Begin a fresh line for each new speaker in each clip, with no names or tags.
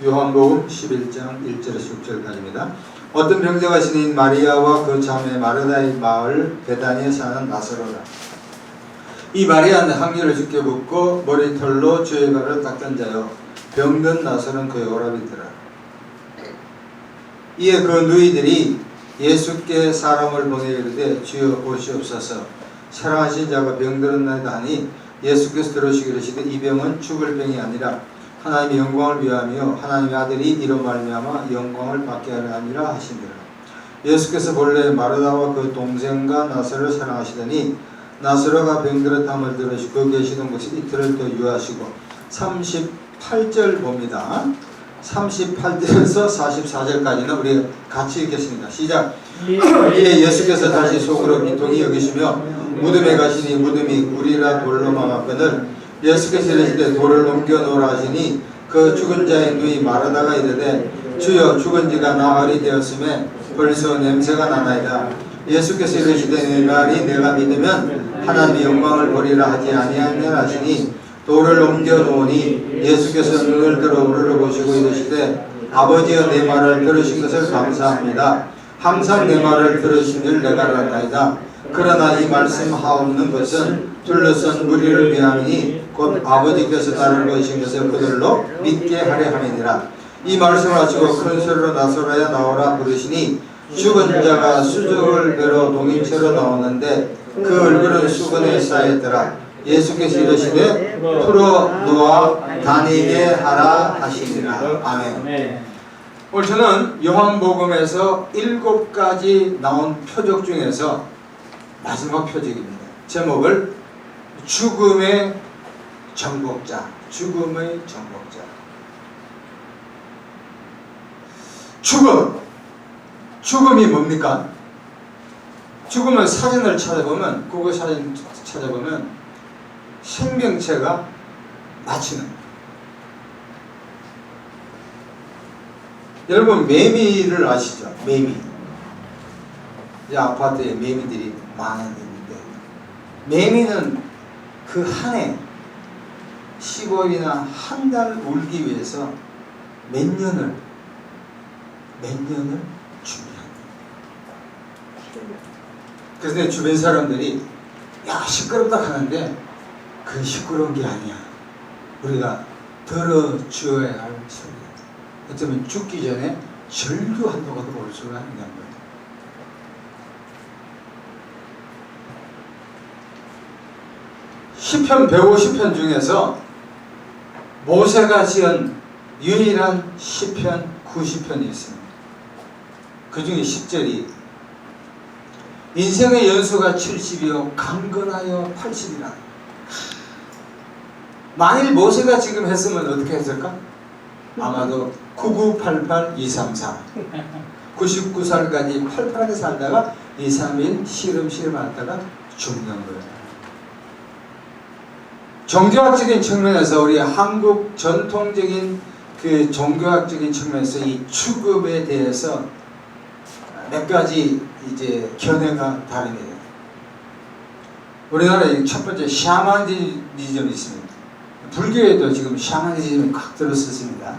요한복음 11장 1절에서 6절까지입니다. 어떤 병자가 지닌 마리아와 그 자매 마르다의 마을 베다니에 사는 나사로라. 이 마리아는 향기를 주께 붓고 머리털로 주의 발을 닦던 자요 병든 나사로는 그의 오라비더라. 이에 그 누이들이 예수께 사람을 보내 이르되 주여 보시옵소서 사랑하신 자가 병들었나이다 하니 예수께서 들으시기를 이르시되 이 병은 죽을 병이 아니라 하나님의 영광을 위하며 하나님의 아들이 이로 말미암아 영광을 받게 하려 함이라 하시니라. 예수께서 본래 마르다와 그 동생과 나사로를 사랑하시더니 나사로가 병들었함을 들으시고 그 계시던 곳에 이틀을 더 유하시고 38절 봅니다. 38절에서 44절까지는 우리 같이 읽겠습니다. 시작. 이에 예수께서 다시 속으로 비통히 여기시며 무덤에 가시니 무덤이 굴이라 돌로 막았거늘 예수께서 이르시되 돌을 넘겨 놓으라 하시니 그 죽은 자의 누이 마르다가 이르되 주여 죽은 지가 나흘이 되었음에 벌써 냄새가 나나이다. 예수께서 이르시되 내 말이 내가 믿으면 하나님의 영광을 보리라 하지 아니하느냐 하시니 돌을 넘겨 놓으니 예수께서 눈을 들어 우르르 보시고 이르시되 아버지여 내 말을 들으신 것을 감사합니다. 항상 내 말을 들으신 줄 내가 알았나이다. 그러나 이 말씀 하옵는 것은 둘러선 무리를 위함이니 곧 아버지께서 나를 보이신 것을 그들로 믿게 하려 함이니라. 이 말씀을 하시고 큰 소리로 나사로야 나오라 부르시니 죽은 자가 수족을 베러 동인체로 나오는데 그 얼굴은 수건에 쌓였더라. 예수께서 이르시되 풀어 놓아 다니게 하라 하시니라. 아멘. 오늘 저는 요한복음에서 7가지 나온 표적 중에서 마지막 표적입니다. 제목을 죽음의 정복자, 죽음의 정복자. 죽음이 뭡니까? 죽음은 사진을 찾아보면, 국어 사진 찾아보면 생명체가 마치는. 여러분 매미를 아시죠? 매미. 이 아파트에 매미들이 많은데 매미는 그 한 해 15일이나 한 달 울기 위해서 몇 년을 준비합니다. 그래서 내 주변 사람들이 야 시끄럽다 하는데 그 시끄러운 게 아니야. 우리가 들어주어야 할 소리야. 어쩌면 죽기 전에 절규 한도가도 올 수가 있는 거예요. 시편 150편 중에서 모세가 지은 유일한 시편 90편이 있습니다. 그 중에 10절이 인생의 연수가 70이요 강건하여 80이라. 만일 모세가 지금 했으면 어떻게 했을까? 아마도 9988 234 99살까지 팔팔하게 살다가 2, 3일 시름시름 하다가 죽는 거예요. 종교학적인 측면에서 우리 한국 전통적인 그 종교학적인 측면에서 이 죽음에 대해서 몇 가지 이제 견해가 다릅니다. 우리나라에 첫 번째 샤머니즘이 있습니다. 불교에도 지금 샤머니즘이 꽉 들어섰습니다.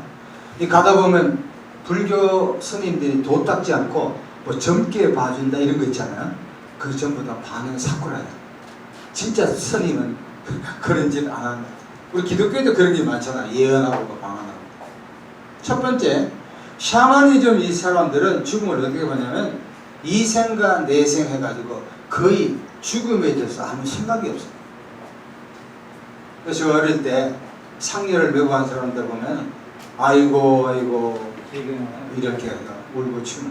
이 가다 보면 불교 스님들이 도 닦지 않고 뭐 젊게 봐준다 이런 거 있잖아요. 그 전부 다 반응 사쿠라야. 진짜 스님은 그런 짓 안 합니다. 우리 기독교에도 그런 게 많잖아. 예언하고 방언하고. 첫 번째, 샤머니즘 이 사람들은 죽음을 어떻게 보냐면 이생과 내생 해가지고 거의 죽음에 대해서 아무 생각이 없어요. 그래서 어릴 때 상여를 메고 한 사람들 보면 아이고 이렇게 울고 치는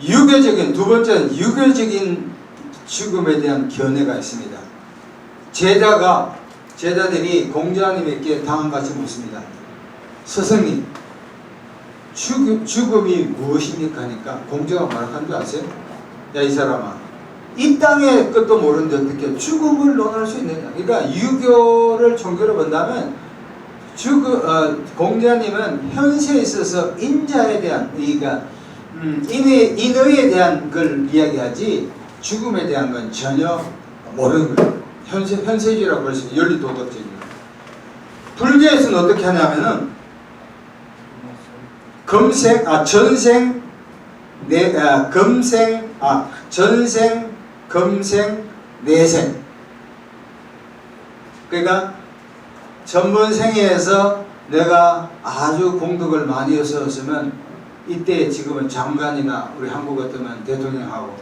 유교적인, 두 번째는 유교적인 죽음에 대한 견해가 있습니다. 제자들이 공자님에게 당한 것이 묻습니다. 스승님, 죽음이 무엇입니까? 하니까 공자가 말한 줄 아세요? 야, 이 사람아, 이 땅의 것도 모르는데 어떻게 죽음을 논할 수 있느냐? 그러니까 유교를 종교로 본다면 공자님은 현세에 있어서 인자에 대한, 그러니까 인의에 대한 걸 이야기하지 죽음에 대한 건 전혀 모르는 거예요. 현세주의라고 할 수 있는 연리도덕적인 거예요. 불교에서는 어떻게 하냐면은 전생, 금생, 내생. 그러니까 전번 생애에서 내가 아주 공덕을 많이 했었으면 이때 지금은 장관이나 우리 한국 같으면 대통령하고,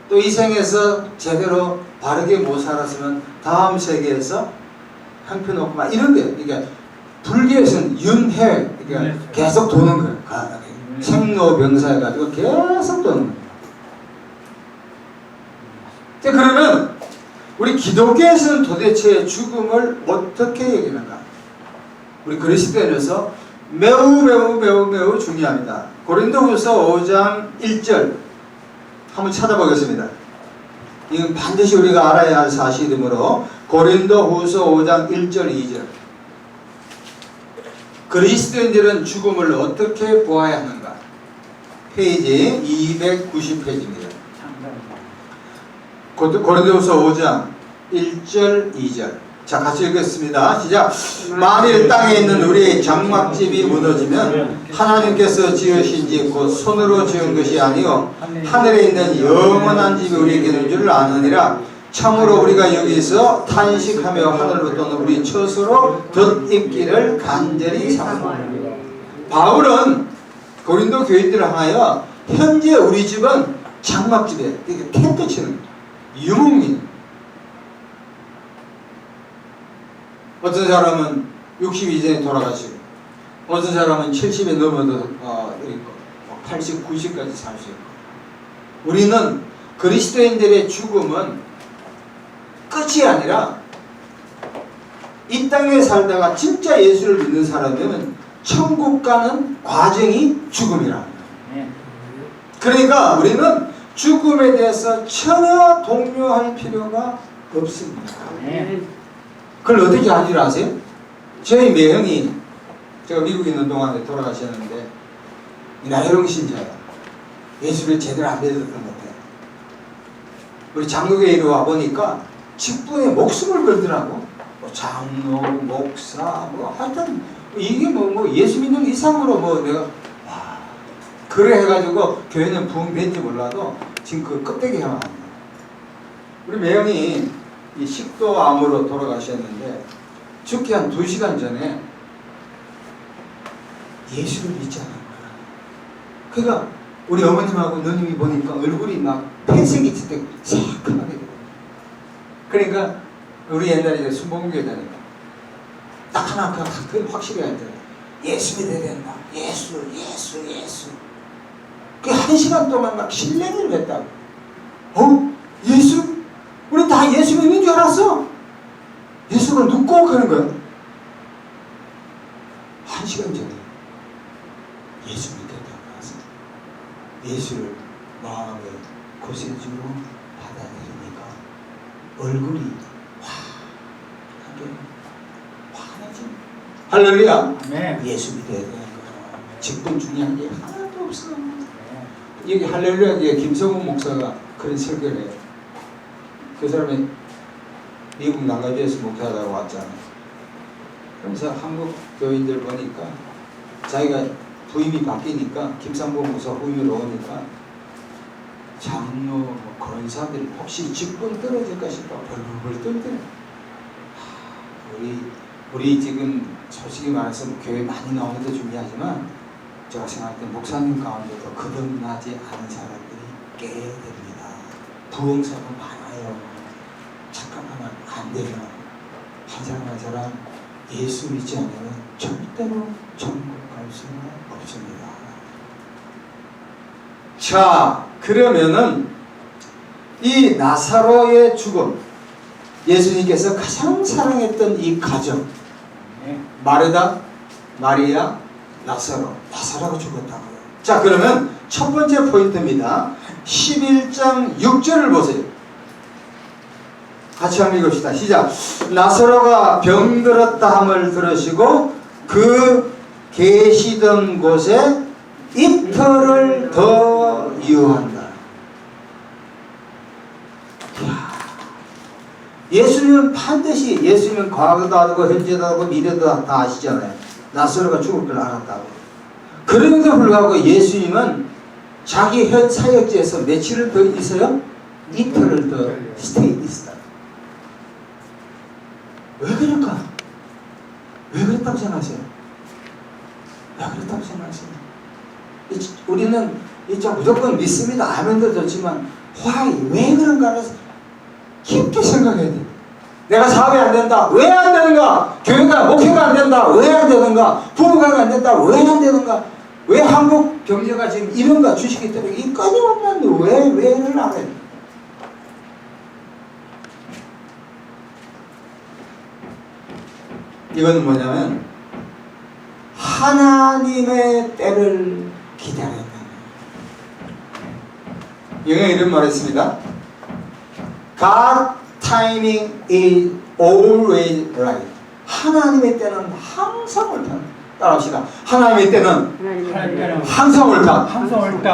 또 이 생에서 제대로 바르게 못 살았으면 다음 세계에서 형편없고 막 이런 거예요. 그러니까 불교에서는 윤회, 그러니까 계속 도는 거예요. 생로병사 해가지고 계속 도는 거예요. 그러면 우리 기독교에서는 도대체 죽음을 어떻게 여기는가? 우리 그리스도인으로서 매우 중요합니다. 고린도후서 5장 1절 한번 찾아보겠습니다. 이건 반드시 우리가 알아야 할 사실이므로 고린도후서 5장 1절 2절. 그리스도인들은 죽음을 어떻게 보아야 하는가? 페이지 290페이지입니다. 고린도후서 5장 1절 2절. 자, 같이 읽겠습니다. 시작. 만일 땅에 있는 우리의 장막집이 무너지면 하나님께서 지으신 집 곧 손으로 지은 것이 아니요 하늘에 있는 영원한 집이 우리에게 있는 줄 아느니라. 참으로 우리가 여기서 탄식하며 하늘로 떠는 우리 처소로 덧입기를 간절히 사모합니다. 바울은 고린도 교인들을 향하여 현재 우리 집은 장막집이에요. 이게 텐트 치는 유목민. 어떤 사람은 60 이전에 돌아가시고, 어떤 사람은 70에 넘어도 있고, 80, 90까지 살 수 있고. 우리는 그리스도인들의 죽음은 끝이 아니라 이 땅에 살다가 진짜 예수를 믿는 사람들은 천국 가는 과정이 죽음이라는 거예요. 그러니까 우리는 죽음에 대해서 전혀 동요할 필요가 없습니다. 그걸 어떻게 하는 줄 아세요? 저희 매형이, 제가 미국에 있는 동안에 돌아가셨는데 나혜롱 신자예요. 예수를 제대로 안 믿었던 것 같아요. 우리 장로교회에 와보니까 직분에 목숨을 걸더라고. 뭐 장로, 목사, 뭐 하여튼 이게 뭐 예수 믿는 이상으로 내가 그래 해가지고 교회는 부흥된지 몰라도 지금 그 껍데기 하나 아니에요. 우리 매형이 이 식도암으로 돌아가셨는데 죽기 한 2시간 전에 예수를 믿지 않은 거야. 그러니까 우리 어머님하고 누님이 보니까 얼굴이 막 폐색이 칠 때 새카맣게 돼요. 그러니까 우리 옛날에 순복음교회 다니까 딱 하나 그 확실히 알잖아요. 예수 믿어야 된다. 예수. 그 1시간 동안 막 신뢰를 했다고. 예수? 우리 다 예수 믿는 줄 알았어. 예수를 눕고 하는 거야. 1시간 전에 예수 믿겠다고 해서 예수를 마음에 고세주로 받아들이니까 얼굴이 환하지. 할렐루야. 네. 예수 믿어야 되는 거야. 직분 중요한 게 하나도 없어. 여기 할렐루야에 김성훈 목사가 그런 설교를 해요. 그 사람이 미국 난가주에서 목회하다가 왔잖아요. 그러면서 한국 교인들 보니까 자기가 부임이 바뀌니까 김상봉 목사 부임으로 오니까 장로, 권사들이 혹시 직분 떨어질까 싶어 벌벌 떨더래. 우리 지금 솔직히 말해서 교회 많이 나오는 것도 중요하지만 제가 생각할 때 목사님 가운데도 거듭나지 않은 사람들이 꽤 됩니다. 부흥사가 많아요. 착각하면 안 돼요. 한 사람 한 사람 예수 믿지 않으면 절대로 천국 갈 수는 없습니다. 자, 그러면은 이 나사로의 죽음, 예수님께서 가장 사랑했던 이 가정, 마르다, 마리아, 나사로가 죽었다고요. 자, 그러면 첫 번째 포인트입니다. 11장 6절을 보세요. 같이 한번 읽읍시다. 시작. 나사로가 병들었다 함을 들으시고 그 계시던 곳에 이틀을 더 유한다. 예수님은 반드시, 예수님은 과거도 알고 현재도 알고 미래도 다 아시잖아요. 나사로가 죽을 걸 알았다고. 그럼에도 불구하고 예수님은 자기 현 사역지에서 며칠을 더 있어요? 이틀을 더 스테이 있었다. 왜 그럴까? 왜 그랬다고 생각하세요? 왜 그랬다고 생각하세요? 우리는 이제 무조건 믿습니다. 아멘도 좋지만 why? 왜 그런가를 깊게 생각해야 돼. 내가 사업이 안 된다. 왜 안 되는가? 교회가 목회가 안 된다. 왜 안 되는가? 부부가 안 된다. 왜 안 되는가? 왜 한국 경제가 지금 이런가? 주식이 때문에 이 끊임없는 왜를 알아야 돼. 이거는 뭐냐면 하나님의 때를 기다린다. 영어에 이런 말을 했습니다. God timing is always right. 하나님의 때는 항상 옳다. 따라합시다. 하나님의 때는 항상 옳다.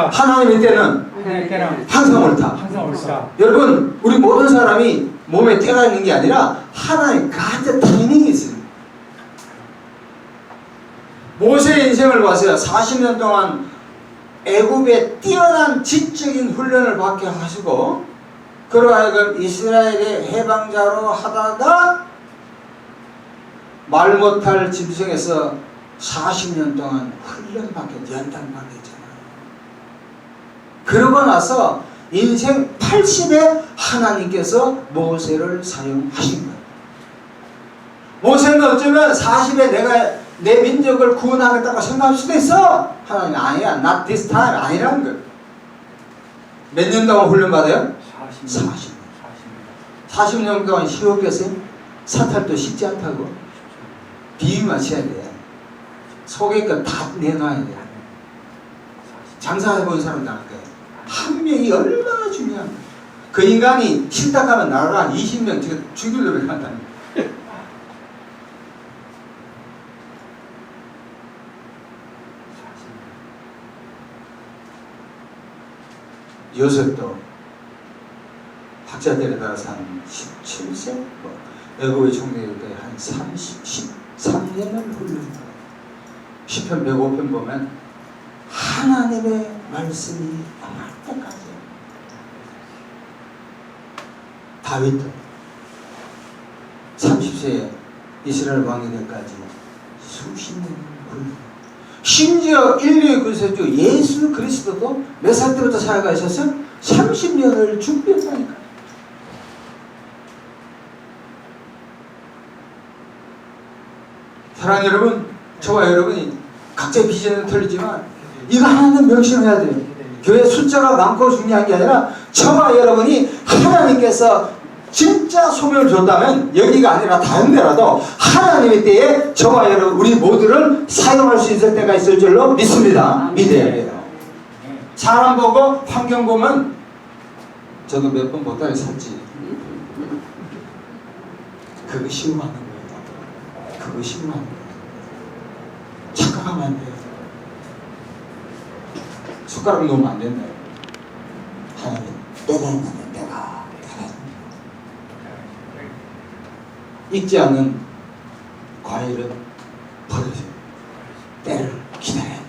하나님의 때는 항상 옳다. 여러분, 우리 모든 사람이 몸에 때가 있는 게 아니라 하나님 God의 타이밍이 있어요. 모세의 인생을 봐서요. 40년 동안 애굽에 뛰어난 지적인 훈련을 받게 하시고 그로 하여금 이스라엘의 해방자로 하다가 말 못할 짐승에서 40년 동안 훈련받게 연단받게 했잖아요. 그러고 나서 인생 80에 하나님께서 모세를 사용하신 거예요. 모세는 어쩌면 40에 내가 내 민족을 구원하겠다고 생각할 수도 있어. 하나님 아니야. Not this time. 아니라는 거예요. 몇 년 동안 훈련받아요? 40년 동안 쉬웠겠어요? 사탈도 쉽지 않다고. 비유만 쳐야 돼. 속에 거 다 내놔야 돼. 장사해본 사람도 알 거예요. 한 명이 얼마나 중요한 거예요. 그 인간이 싫다 하면 나를 한 20명 지금 죽이려고 한다는 거예요. 요셉도 학자들에 따라서 한 17세, 애굽의 총리일 때 한 13년을 훈련한 거예요. 시편 105편 보면 하나님의 말씀이 임할 때까지. 다윗도 30세에 이스라엘 왕이 될까지 수십 년을 훈련한 거예요. 심지어 인류의 구세주 예수 그리스도도 몇 살 때부터 살아가셨어요? 30년을 준비했다니까. 사랑하는 여러분, 저와 여러분이 각자의 비전은 틀리지만 이거 하나는 명심해야 돼요. 교회 숫자가 많고 중요한 게 아니라 저와 여러분이 하나님께서 진짜 소명을 줬다면 여기가 아니라 다른 데라도 하나님의 때에 저와 여러분 우리 모두를 사용할 수 있을 때가 있을 줄로 믿습니다. 믿어야 돼요. 사람 보고 환경 보면 저도 몇 번 못하게 샀지. 그거 시험하는 거예요. 그거 시험하는 거예요. 착각하면 안 돼요. 숟가락 놓으면 안 된다. 하나님 때가 있는데 때가 익지 않은 과일은 버려져요. 때를 기다려야 돼요.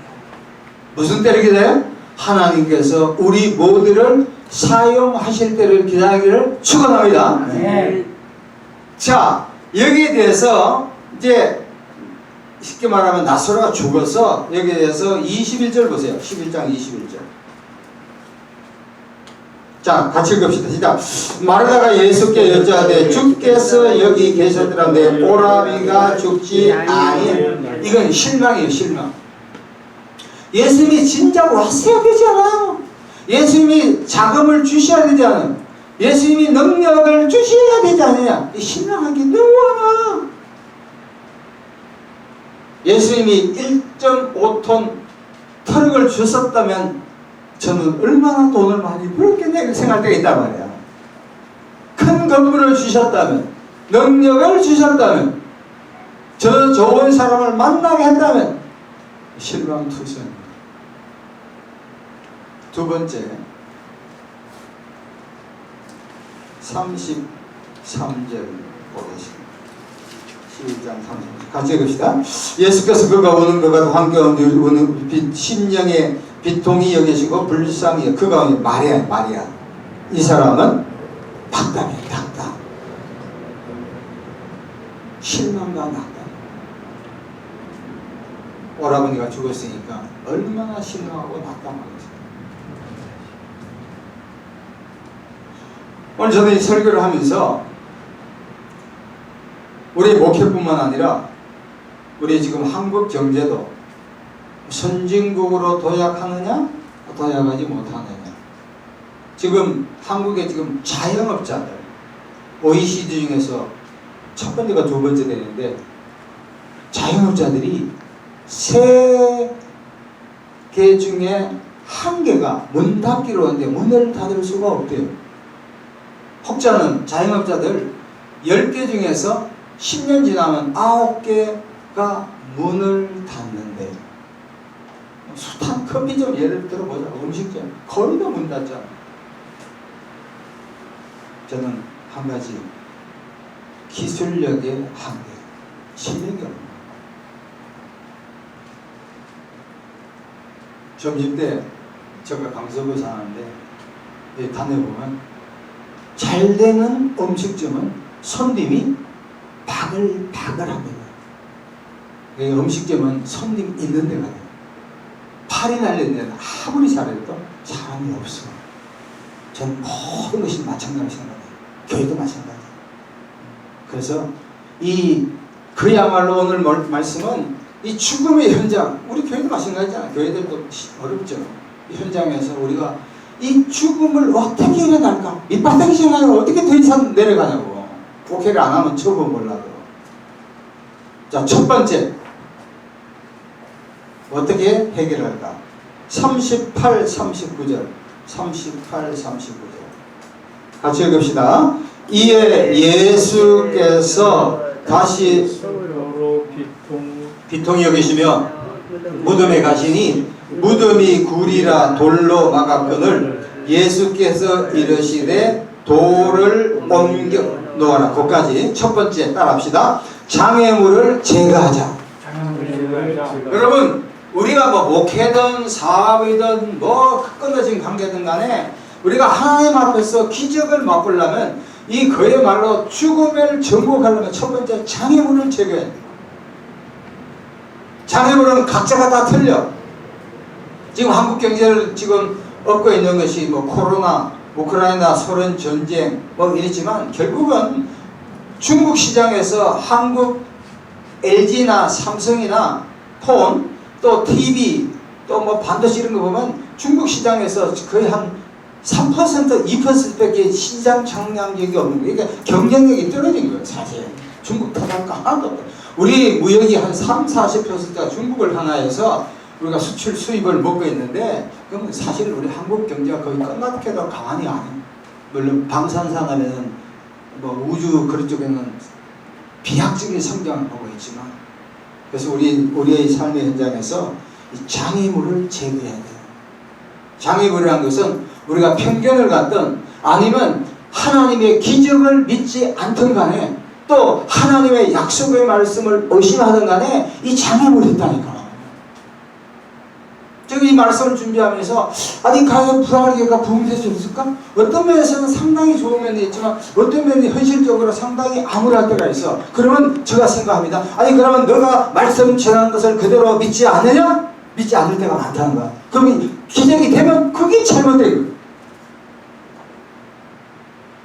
무슨 때를 기다려요? 하나님께서 우리 모두를 사용하실 때를 기다리기를 축원합니다. 네. 자, 여기에 대해서 이제 쉽게 말하면 나사로가 죽어서 여기에 대해서 21절 보세요. 11장 21절. 자, 같이 읽읍시다. 시작. 마르다가 예수께 여짜되 주께서 여기 계셨더라는데 오라비가 죽지 아니하니. 이건 실망이에요. 실망. 예수님이 진작 왔어야 되지 않아요? 예수님이 자금을 주셔야 되지 않아요? 예수님이 능력을 주셔야 되지 않느냐? 실망한 게 너무 많아. 예수님이 1.5톤 트럭을 주셨다면 저는 얼마나 돈을 많이 벌었겠냐 생각할 때가 있단 말이야. 큰 건물을 주셨다면, 능력을 주셨다면, 저 좋은 사람을 만나게 한다면 실망투성입니다. 두 번째, 3절 보겠습니다. 11장 3절 같이 읽읍시다. 예수께서 그가 오는 것 같은 황교한 오는 심령의 비통이 여기시고 불쌍히 그가 오니 마리아. 이 사람은 낙담이에요. 낙담. 실망과 낙담. 오라버니가 죽었으니까 얼마나 실망하고 낙담하겠어요. 오늘 저는 이 설교를 하면서 우리 목회뿐만 아니라 우리 지금 한국 경제도 선진국으로 도약하느냐 도약하지 못하느냐. 지금 한국의 지금 자영업자들 OECD 중에서 첫 번째가 두 번째 되는데 자영업자들이 3개 중에 1개가 문 닫기로 하는데 문을 닫을 수가 없대요. 혹자는 자영업자들 10개 중에서 10년 지나면 9개가 문을 닫는데 숱한 커피점 예를 들어보자. 음식점 거의 다 문 닫잖아. 저는 한 가지 기술력의 한계, 실력이 없는 거예요. 점심때 제가 강서구 사는데 다녀보면 잘 되는 음식점은 손님이 바글바글합니다. 음식점은 손님 있는 데가 돼요. 팔이 날리는 데는 아무리 잘해도 사람이 없어. 저는 모든 것이 마찬가지라고 생각해요. 교회도 마찬가지예요. 그래서 그야말로 오늘 말씀은 이 죽음의 현장, 우리 교회도 마찬가지잖아요. 교회들도 어렵죠. 이 현장에서 우리가 이 죽음을 어떻게 일어날까? 밑바닥이 지나면 어떻게 더 이상 내려가냐고. 목회를 안 하면 처음 몰라도. 자, 첫 번째. 어떻게 해결할까? 38, 39절. 38, 39절. 같이 읽읍시다. 이에 예수께서 다시 비통이 여기시며 무덤에 가시니 무덤이 굴이라 돌로 막았거늘 예수께서 이르시되 돌을 옮겨 놓아라. 거기까지 첫 번째 따라합시다. 장애물을 제거하자. 여러분 우리가 뭐 목회든 사업이든 뭐 끊어진 관계든 간에 우리가 하나님 앞에서 기적을 맛보려면 이 그야말로 죽음을 정복하려면 첫 번째 장애물을 제거해야 돼요. 장애물은 각자가 다 틀려. 지금 한국 경제를 지금 얻고 있는 것이 뭐 코로나, 우크라이나, 소련 전쟁 뭐 이랬지만 결국은 중국 시장에서 한국 LG나 삼성이나 폰, 또 TV, 또 뭐 반도체 이런 거 보면 중국 시장에서 거의 한 3%, 2%밖에 시장 장량력이 없는 거예요. 그러니까 경쟁력이 떨어진 거예요, 사실. 중국 타격가 하나도 없고. 우리 무역이 한 3, 40%가 중국을 하나해서 우리가 수출 수입을 먹고 있는데, 그러면 사실 우리 한국 경제가 거의 끝났게도 가만히 안 해요. 물론 방산산업에는 뭐 우주 그런 쪽에는 비약적인 성장을 보고 있지만, 그래서 우리의 삶의 현장에서 이 장애물을 제거해야 돼요. 장애물이라는 것은 우리가 편견을 갖든 아니면 하나님의 기적을 믿지 않든 간에 또 하나님의 약속의 말씀을 의심하든 간에 이 장애물이 있다니까. 제가 이 말씀을 준비하면서 아니 과연 부활교회가 부흥될 수 있을까? 어떤 면에서는 상당히 좋은 면이 있지만 어떤 면이 현실적으로 상당히 암울할 때가 있어. 그러면 제가 생각합니다. 아니 그러면 너가 말씀 전하는 것을 그대로 믿지 않느냐? 믿지 않을 때가 많다는 거야. 그러면 기적이 되면 그게 잘못된 거야.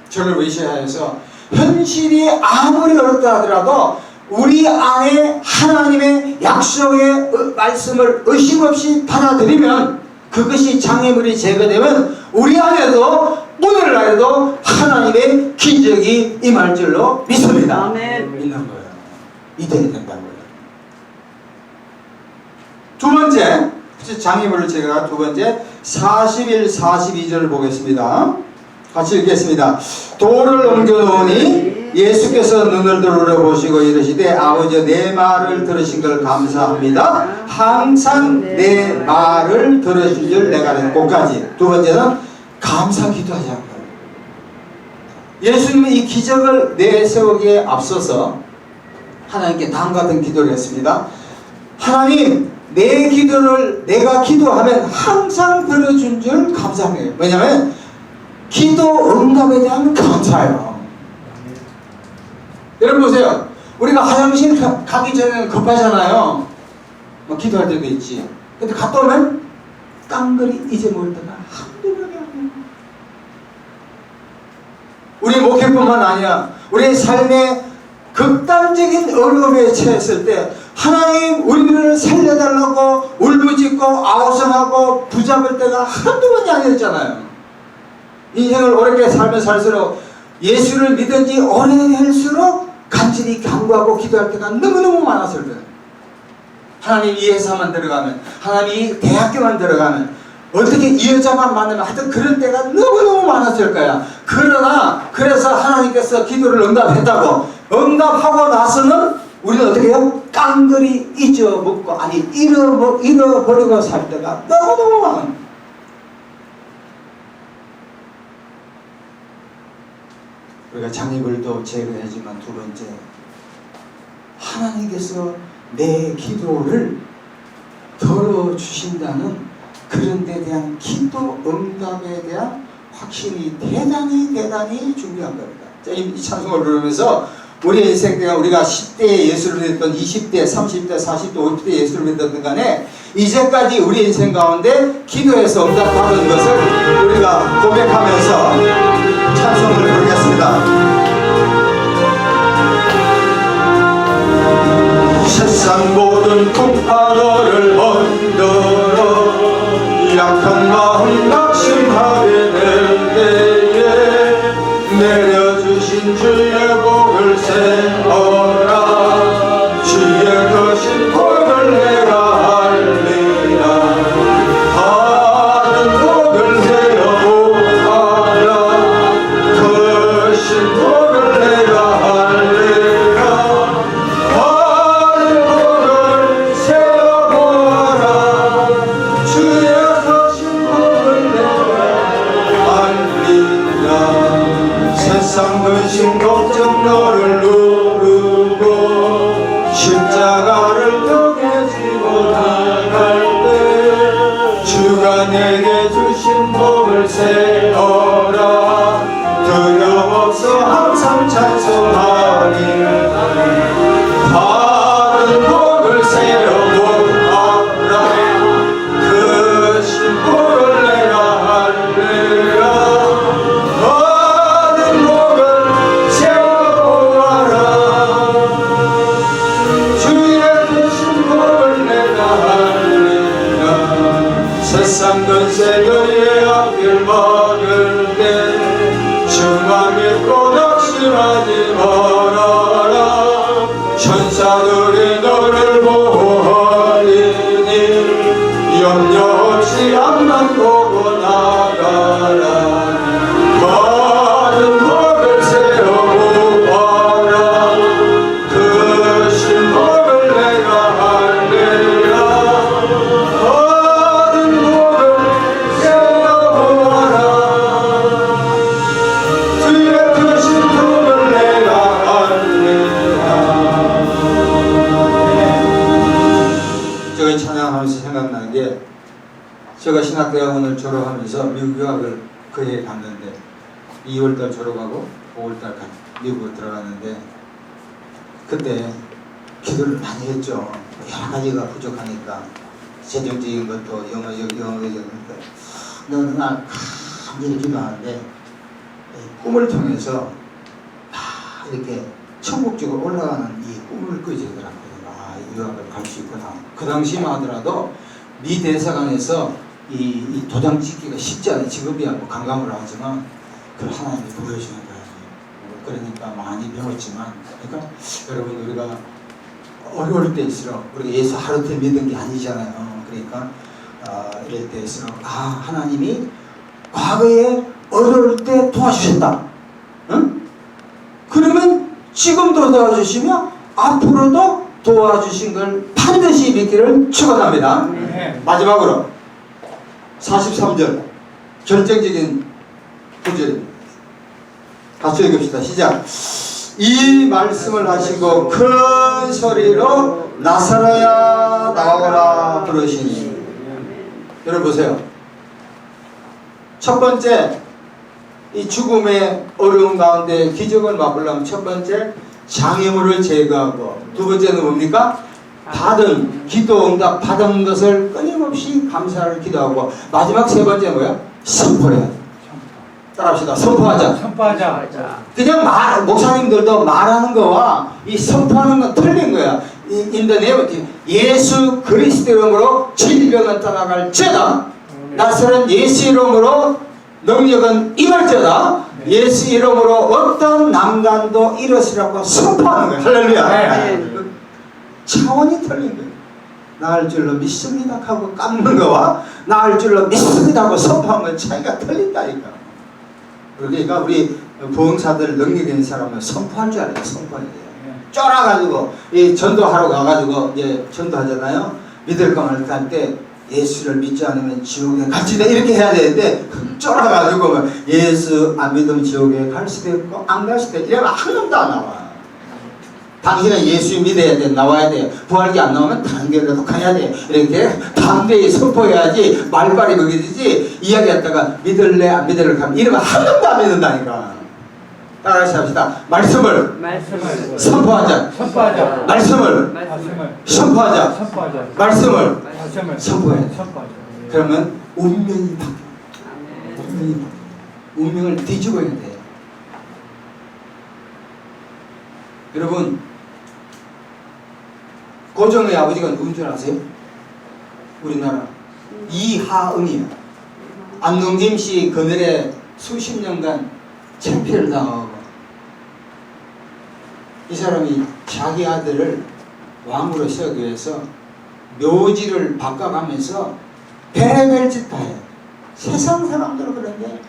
저를 위시하여서 현실이 아무리 어렵다 하더라도 우리 안에 하나님의 약속의 말씀을 의심 없이 받아들이면 그것이 장애물이 제거되면 우리 안에도 오늘 날에도 하나님의 기적이 임할 줄로 믿습니다.
아멘.
믿는 거예요. 이대로 된다는 거예요. 두 번째, 장애물을 제거한 두 번째 41, 42절을 보겠습니다. 같이 읽겠습니다. 돌을 옮겨놓으니 예수께서 눈을 들어보시고 이르시되 아버지 내 말을 들으신 걸 감사합니다. 항상 내 말을 들으신 줄 내가 알았고. 거기까지. 두 번째는 감사 기도하자는 거예요. 예수님은 이 기적을 내세우기에 앞서서 하나님께 다음 같은 기도를 했습니다. 하나님, 내 기도를 내가 기도하면 항상 들어준 줄 감사해요. 왜냐하면 기도 응답에 대한 감사예요. 여러분 보세요. 우리가 화장실 가기 전에는 급하잖아요. 뭐 기도할 때도 있지. 근데 갔다 오면 깡그리 잊어먹을 때가 한두 번이 아니에요. 우리 목회뿐만 아니라 우리의 삶에 극단적인 어려움에 처했을 때 하나님 우리를 살려달라고 울부짖고 아우성하고 붙잡을 때가 한두 번이 아니었잖아요. 인생을 어렵게 살면 살수록 예수를 믿은 지 오래될수록 간절히 간구하고 기도할 때가 너무너무 많았을 거예요. 하나님 이 회사만 들어가면, 하나님 이 대학교만 들어가면, 어떻게 이 여자만 만나면, 하여튼 그런 때가 너무너무 많았을 거야. 그러나 그래서 하나님께서 기도를 응답했다고, 응답하고 나서는 우리는 어떻게 해요? 깡그리 잊어먹고, 아니 잃어버리고 살 때가 너무너무 많은. 우리가 장애물도 제거하지만 두 번째, 하나님께서 내 기도를 들어주신다는 그런 데 대한 기도 응답에 대한 확신이 대단히 중요한 겁니다. 자, 이 찬송을 부르면서 우리 인생 때가 우리가 10대에 예수를 믿었던 20대, 30대, 40대, 50대 예수를 믿었던 간에 이제까지 우리 인생 가운데 기도해서 응답받은 것을 우리가 고백하면서 찬송을 부르겠습니다. 세상 모든 풍파를 흔들어 약한 마음 낙심하게 될 때에 내려주신 주의 복을 세어라. 주의 거신 복을 내가 알리라. 받은 복을 세어보아라. 거신 복을 내가 알리라. 받은 복을 세어보아라. 주의 거신 복을 내가 알리라. 세상 근심 걱정 너를 누르고 십자가를 덕에 지고 나갈 때 주가 내게 주신 복을 세어라. 두려움없어 항상 찬송하리라. 받은 복을 세어보아라. 그 신복을 내가 알리라. 받은 복을 세어보아라. 주의 주신 복을 내가 알리라. 세상 근세 너의 앞길 막을 때 주만 믿고 낙심하지 말아라. 천사들이 너를 보호하리니 염려 없이 앞만 보고 나가라. 받은 복을 세어보아라. 그 신복을 내가 알리라. 받은 복을 세어보아라. 주의 그 신복을 내가 알리라. 제가 찬양하면서 생각나는 게, 제가 신학대학원을 졸업하면서 미국 유학을 그 해에 갔는데 2월달 졸업하고 5월달 미국으로 들어갔는데, 그때 기도를 많이 했죠. 여러 가지가 부족하니까 재정적인 것도 영어적인 것도 어느 날 간절히 기도하는데 꿈을 통해서 이렇게 천국 쪽으로 올라가는 이 꿈을 꾸짖더라고요. 아, 이 유학을 갈 수 있구나. 그 당시만 하더라도 미 대사관에서 이 도장 찍기가 쉽지 않은 직업이야. 뭐 강감을 하지만 그걸 하나님이 보여주는 거예요. 그러니까 많이 배웠지만, 그러니까 여러분 우리가 어려울 때일수록 우리가 예수 하루도 믿은 게 아니잖아요. 그러니까 이럴 때일수록 하나님이 과거에 어려울 때 도와주셨다. 응? 그러면 지금도 도와주시며 앞으로도 도와주신 걸 반드시 믿기를 축원합니다. 마지막으로 43절 결정적인 구절입니다. 같이 읽읍시다. 시작. 이 말씀을 하시고 큰 소리로 나사로야 나오라 부르시니. 여러분 보세요. 첫 번째, 이 죽음의 어려움 가운데 기적을 맛보려면 첫 번째 장애물을 제거하고, 두 번째는 뭡니까? 받은 기도 응답 받은 것을 끊임없이 감사를 기도하고, 마지막 세 번째 뭐야? 선포해야 돼. 따라합시다. 선포하자.
선포하자.
그냥 목사님들도 말하는 거와 이 선포하는 건 틀린 거야. 인더네요. 예수 그리스도 이름으로 질병은 떠나갈지어다. 나사렛 예수 이름으로 능력은 임할지어다. 예수 이름으로 어떤 난간도 이루시라고 선포하는 거야. 할렐루야. 차원이 틀린 거야. 나을 줄로 믿습니다 하고 깎는 거와 나을 줄로 믿습니다 하고 선포하는 건 차이가 틀린다니까. 그러니까 우리 부흥사들 능력 있는 사람은 선포할 줄 알아요. 선포해야 돼요. 쫄아가지고 이 전도하러 가가지고 이제 전도하잖아요. 믿을 거 말까 할 때 예수를 믿지 않으면 지옥에 갈지다 이렇게 해야 되는데 쫄아가지고 예수 안 믿으면 지옥에 갈 수도 있고 안 갈 수도 있고 이러면 한 놈도 안 나와. 당신은 예수 믿어야 돼. 나와야 돼. 부활기 안 나오면 다른 교회라도 가야 돼. 이렇게 담대히 선포해야지 말빨이 그게 되지. 이야기했다가 믿을래 안 믿을래 하면 이러면 한 놈도 안 믿는다니까. 따라서 합시다. 말씀을 선포하자. 말씀을 선포하자. 말씀을 선포해야 돼. 그러면 운명이 바뀌어. 운명을 뒤집어야 돼. 여러분, 고종의 아버지가 누군 줄 아세요? 우리나라 이하응이에요. 안동 김씨 그늘에 수십 년간 창피를 당하고, 이 사람이 자기 아들을 왕으로 세우기 위해서 묘지를 바꿔가면서 별의별 짓 다 해요. 세상 사람들은 그런데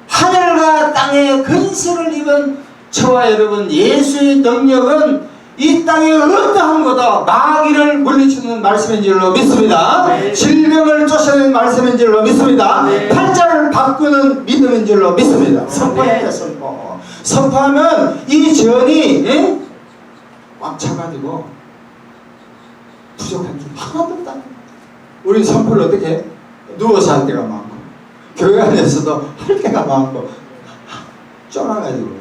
하늘과 땅에 근세를 입은 저와 여러분, 예수의 능력은 이 땅에 어떠한 것도 마귀를 물리치는 말씀인 줄로 믿습니다. 네. 질병을 쫓아내는 말씀인 줄로 믿습니다. 네. 팔자를 바꾸는 믿음인 줄로 믿습니다. 선포해야 선포. 선포하면 이 전이 꽉 차가지고 부족한 게 하나도 없다. 우리는 선포를 어떻게 해? 누워서 할 때가 많고, 교회 안에서도 할 때가 많고, 쫄아가지고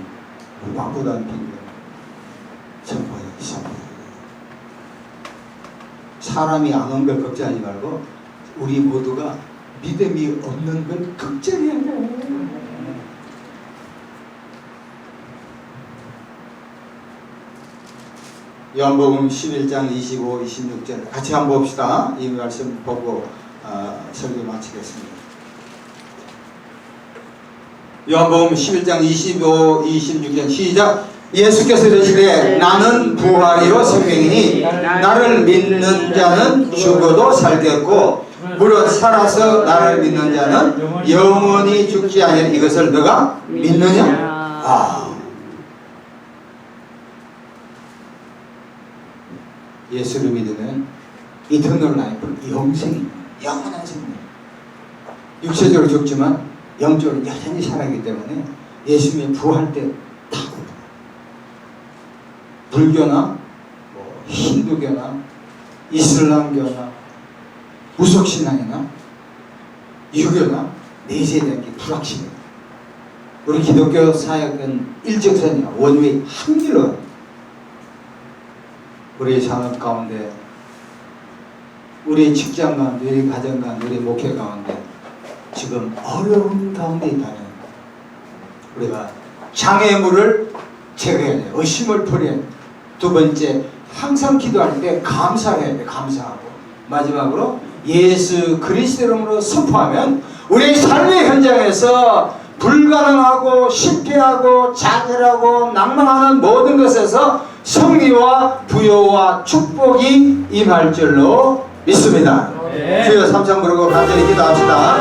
바꾸다는 핑계. 선포해. 사람이 안 온 걸 걱정하지 말고 우리 모두가 믿음이 없는 걸 걱정해야 돼. 요한복음 11장 25, 26절 같이 한번 봅시다. 이 말씀 보고 설교 마치겠습니다. 요한복음 11장 25, 26절 시작. 예수께서 이르시되 나는 부활이요 생명이니 나를 믿는 자는 죽어도 살겠고 무릇 살아서 나를 믿는 자는 영원히 죽지 아니하리라. 이것을 너가 믿느냐? 예수를 믿으면 이터널 라이프, 영생입니다. 영원한 생명. 육체적으로 죽지만 영적으로 여전히 살아있기 때문에 예수님이 부활 때 다 불교나 힌두교나 이슬람교나 무속신앙이나 유교나 내세에 대한 게 불확실해요. 우리 기독교 사역은 일직선이야. 원웨이 한 길로 가요. 우리의 산업 가운데, 우리의 직장 가운데, 우리 가정 가운데, 우리 목회 가운데 지금 어려운 가운데 있다는, 우리가 장애물을 제거해야 돼요. 의심을 버려야 돼요. 두 번째, 항상 기도할 때 감사해야 돼. 감사하고. 마지막으로 예수 그리스도 이름으로 선포하면 우리의 삶의 현장에서 불가능하고 실패하고 좌절하고 낭망하는 모든 것에서 승리와 부요와 축복이 임할 줄로 믿습니다. 네. 주여 삼창 부르고 간절히 기도합시다.